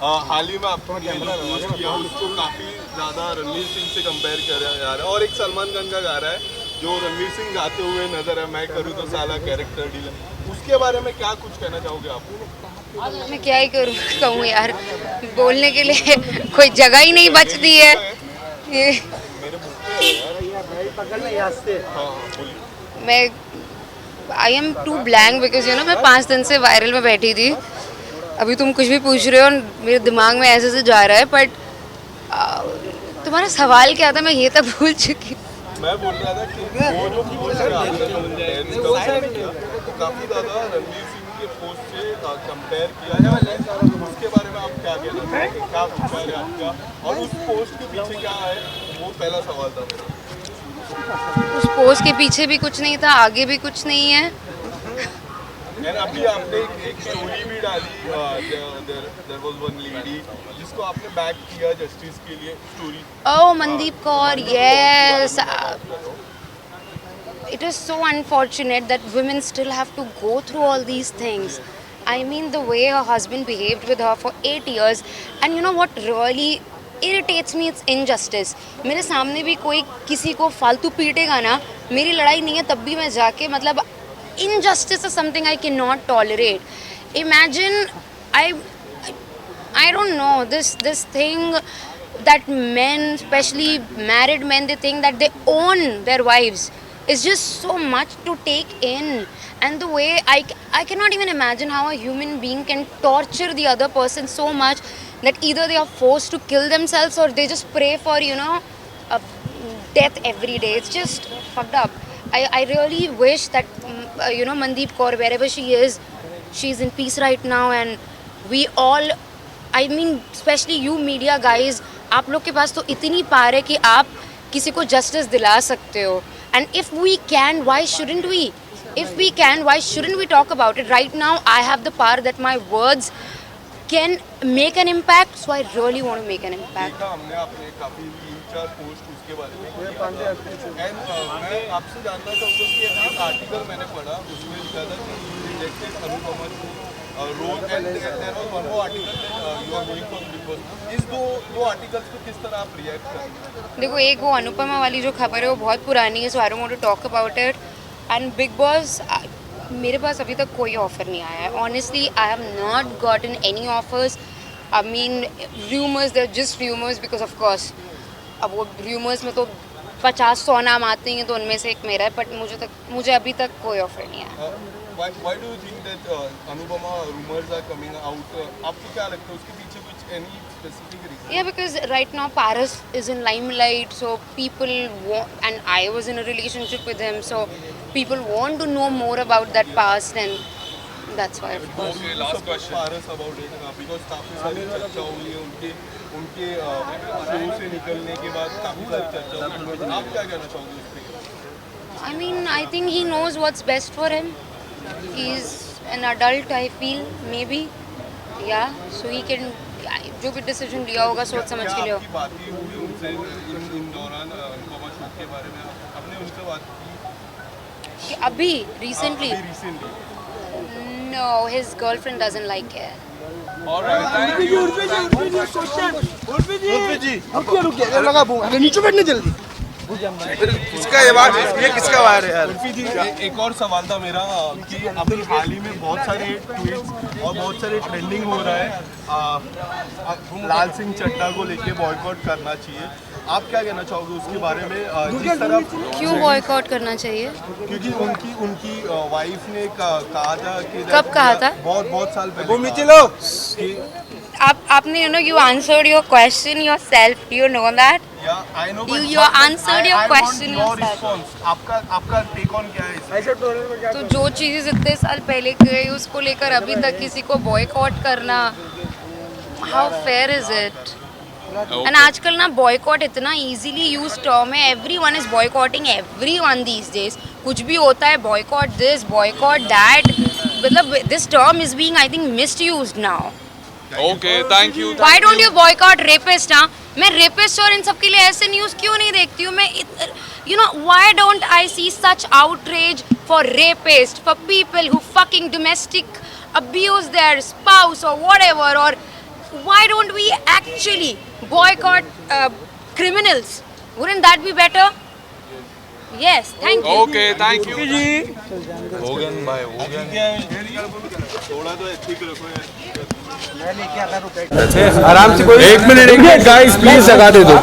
हाल ही में आपने पोस्ट किया उसको काफी ज्यादा रणवीर सिंह से कंपेयर किया जा रहा है और एक सलमान खान का गा रहा है जो रणवीर सिंह गाते हुए नजर है, मैं करूँ तो साला कैरेक्टर डीलर। उसके बारे में क्या कुछ कहना चाहोगे आप? मैं क्या ही करूँ कहूँ यार, बोलने के लिए कोई जगह ही नहीं बचती है ये। मैं I am too blank because मैं 5 दिन से वायरल में बैठी थी। अभी तुम कुछ भी पूछ रहे हो और मेरे दिमाग में ऐसे से जा रहा है, बट तुम्हारा सवाल क्या था मैं ये तक भूल चुकी हूँ। मैं बोल रहा था कि वो जो पोस्ट है आपने तो काफी ज्यादा रणवीर सिंह के पोस्ट से कंपेयर किया है, उसके बारे में आप क्या कहना चाहेंगे, क्या विचार है आपका और उस पोस्ट के पीछे क्या है, वो पहला सवाल था मेरा। उस पोस्ट के पीछे भी कुछ नहीं था, आगे भी कुछ नहीं है। अभी आपने एक स्टोरी भी डाली, देयर वाज वन लेडी जिसको आपने बैक किया जस्टिस के लिए story. Oh Mandeep Kaur, yes. It is so unfortunate that women still have to go through all these things. I mean, the way her husband behaved with her for 8 years, and you know what really irritates me, it's injustice. मेरे सामने भी कोई किसी को फालतू पीटेगा ना, मेरी लड़ाई नहीं है तब भी मैं जाके मतलब injustice is something I cannot tolerate. Imagine, I don't know, this thing that men, especially married men, they think that they own their wives. It's just so much to take in, and the way I cannot even imagine how a human being can torture the other person so much that either they are forced to kill themselves or they just pray for a death every day. It's just fucked up. I really wish that Mandeep Kaur, wherever she is, she's in peace right now, and we all, I mean especially you media guys, आप लोग के पास तो इतनी power है कि आप किसी को जस्टिस दिला सकते हो, and if we can, why shouldn't we? If we can, why shouldn't we talk about it? Right now I have the power that my words can make an impact, so I really want to make an impact. देखा हमने आपने काफी 3-4 post उसके बारे में किया था, and मैं आपसे जानना चाहूँगा कि एक आर्टिकल मैंने पढ़ा उसमें लिखा था कि rejected Anupama role and there was one more article that you are going for Bigg Boss. इस दो आर्टिकल्स को किस तरह आप रिएक्ट करेंगे? देखो, एक वो अनुपमा वाली जो खबर है वो बहुत पुरानी है, so I don't want to talk about it. And big boss, मेरे पास अभी तक कोई ऑफर नहीं आया है। Honestly I have not gotten any offers. I mean rumours, they're just rumours because of course अब वो रूमर्स में तो 50-100 नाम आते हैं, तो उनमें से एक मेरा है, बट मुझे अभी तक कोई ऑफर नहीं आया। Why do you think that Anupama rumors are coming out? आपको क्या लगता है उसके पीछे कुछ any specific reason? Yeah, because right now Paras is in limelight, so people want, and I was in a relationship with him, so people want to know more about that past, and that's why. Of course. Okay, last question. Paras about it, because काफी सारी चर्चा हुई है उनके show से निकलने के बाद काफी सारी चर्चा हुई है। आप क्या कहना चाहोगे उस पे? I mean, I think he knows what's best for him. He's an adult, I feel, maybe. Yeah, so he can, जो भी डिसीजन लिया होगा सोच समझ के लिया। आपकी बातें हुई उनसे इन दौरान अनुपमा शो के बारे में आपने उनसे बात की? कि अभी recently? Recently No, his girlfriend doesn't like it. Alright, thank you. रुकिए रुकिए, लगा दूंगा, अरे नीचे बैठने जल्दी। किसका ये किसका वायर है यार? उर्फी जी, एक और सवाल था मेरा कि अभी हाल ही में बहुत सारे ट्वीट्स और बहुत सारे ट्रेंडिंग हो रहा है लाल सिंह चड्ढा को लेके बॉयकॉट करना चाहिए। आप क्या कहना चाहोगे उसके बारे में? जिस तरफ क्यों बॉयकॉट करना चाहिए? क्योंकि उनकी वाइफ ने कहा था कि कब कहा था? बहुत साल पहले। वो नीचे लो। आपने you answered your question yourself. Do you know that? Yeah, I know. You answered your question yourself. आपका टेक ऑन क्या है? तो जो चीज़ इतने साल पहले गई उसको लेकर अभी तक किसी को बॉयकॉट करना, how fair is it? And आजकल ना बॉयकॉट इतना इजीली यूज टर्म है, everyone is boycotting everyone these days. कुछ भी होता है बॉयकॉट दिस बॉयकॉट दैट, मतलब this term is being I think misused now. Okay, thank you. Why don't you boycott rapist? हाँ, मैं रेपिस्ट और इन सब के लिए ऐसे न्यूज़ क्यों नहीं देखती हूँ मैं? Why don't I see such outrage for rapist, for people who fucking domestic abuse their spouse or whatever, or why don't we actually boycott criminals? Wouldn't that be better? Yes, thank you. Okay, thank you. Hogan भाई Hogan थोड़ा तो ठीक रखो यार आराम से कोई 1 minute guys please लगा दे दो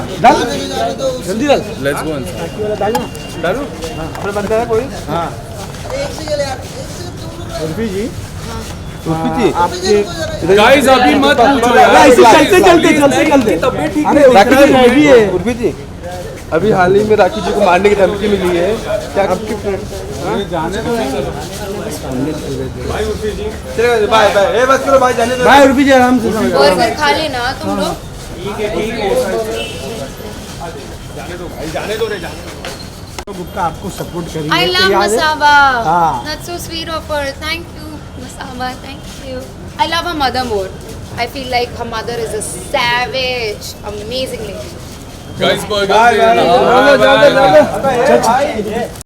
जल्दी डाल लेट्स गो डालू अपने बंद करा कोई हाँ उर्फी जी आपके गाइस अभी मत पूछो यार ऐसे चलते अरे राखी जी भी है उर्फी जी अभी हाल ही में राखी जी को मारने की धमकी मिली है क्या आपकी जाने दो चलेगा बाय बाय ए बस करो भाई जाने दो बाय उर्फी जी आराम से बर्गर खा लेना तुम लोग. जाने दो गुप्ता आपको सपोर्ट करेंगे I love Masaba. हाँ. That's so sweet of her. Thank you, Masaba. Thank you. I love her mother more. I feel like her mother is a savage, amazing lady. Guys, burger. Bye bye